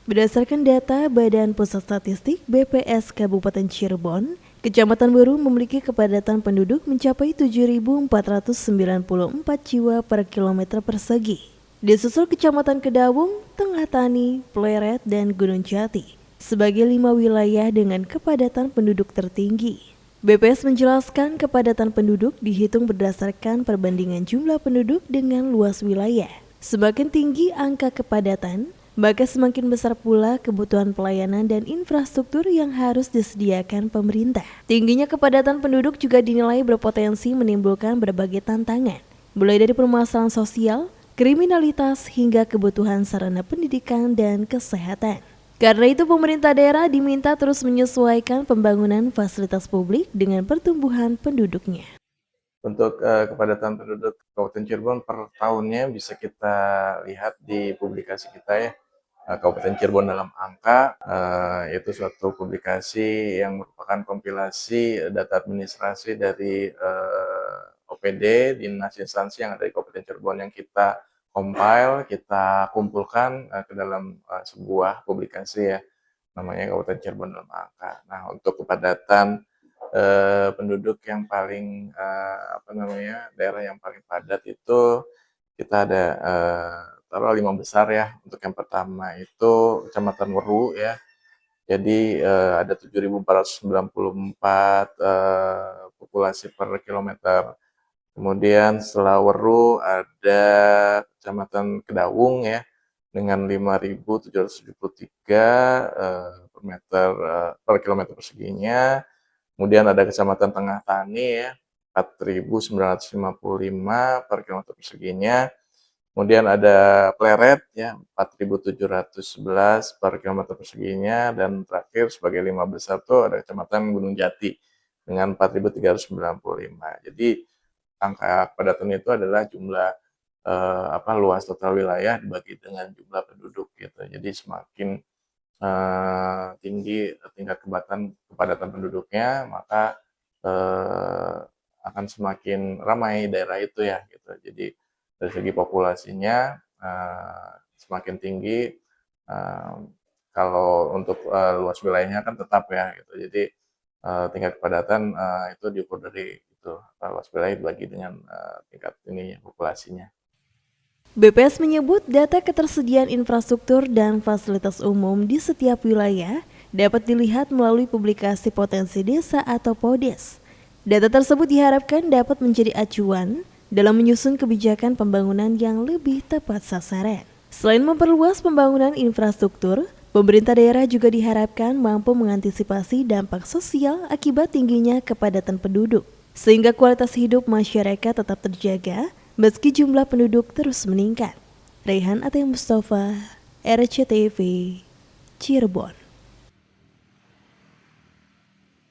Berdasarkan data Badan Pusat Statistik BPS Kabupaten Cirebon, Kecamatan Weru memiliki kepadatan penduduk mencapai 7.494 jiwa per kilometer persegi. Disusul Kecamatan Kedawung, Tengah Tani, Pleret, dan Gunung Jati sebagai 5 wilayah dengan kepadatan penduduk tertinggi. BPS menjelaskan kepadatan penduduk dihitung berdasarkan perbandingan jumlah penduduk dengan luas wilayah. Semakin tinggi angka kepadatan, maka semakin besar pula kebutuhan pelayanan dan infrastruktur yang harus disediakan pemerintah. Tingginya kepadatan penduduk juga dinilai berpotensi menimbulkan berbagai tantangan, mulai dari permasalahan sosial, kriminalitas, hingga kebutuhan sarana pendidikan dan kesehatan. Karena itu pemerintah daerah diminta terus menyesuaikan pembangunan fasilitas publik dengan pertumbuhan penduduknya. Untuk kepadatan penduduk Kabupaten Cirebon per tahunnya bisa kita lihat di publikasi kita ya, Kabupaten Cirebon dalam angka, itu suatu publikasi yang merupakan kompilasi data administrasi dari OPD, dinas instansi yang ada di Kabupaten Cirebon yang kita compile, kita kumpulkan ke dalam sebuah publikasi ya, namanya Kabupaten Cirebon dalam angka. Nah, untuk kepadatan penduduk yang paling daerah yang paling padat itu kita ada taruh 5 besar ya. Untuk yang pertama itu Kecamatan Weru ya. Jadi ada 7.494 populasi per kilometer. Kemudian setelah Weru ada Kecamatan Kedawung ya dengan 5.773 per kilometer perseginya. Kemudian ada Kecamatan Tengah Tani ya, 4.955 per kilometer perseginya. Kemudian ada Pleret ya, 4.711 per kilometer perseginya. Dan terakhir sebagai 5 besar tuh ada Kecamatan Gunung Jati dengan 4.395. Jadi angka kepadatan itu adalah jumlah luas total wilayah dibagi dengan jumlah penduduk gitu. Jadi semakin tinggi tingkat kepadatan penduduknya, maka akan semakin ramai daerah itu ya gitu. Jadi dari segi populasinya semakin tinggi, kalau untuk luas wilayahnya kan tetap ya gitu. Jadi tingkat kepadatan itu diukur dari itu, luas wilayah dibagi dengan tingkat populasinya. BPS menyebut data ketersediaan infrastruktur dan fasilitas umum di setiap wilayah dapat dilihat melalui publikasi potensi desa atau PODES. Data tersebut diharapkan dapat menjadi acuan dalam menyusun kebijakan pembangunan yang lebih tepat sasaran. Selain memperluas pembangunan infrastruktur, pemerintah daerah juga diharapkan mampu mengantisipasi dampak sosial akibat tingginya kepadatan penduduk, sehingga kualitas hidup masyarakat tetap terjaga meski jumlah penduduk terus meningkat. Raihan Ateng Mustafa, RCTV, Cirebon.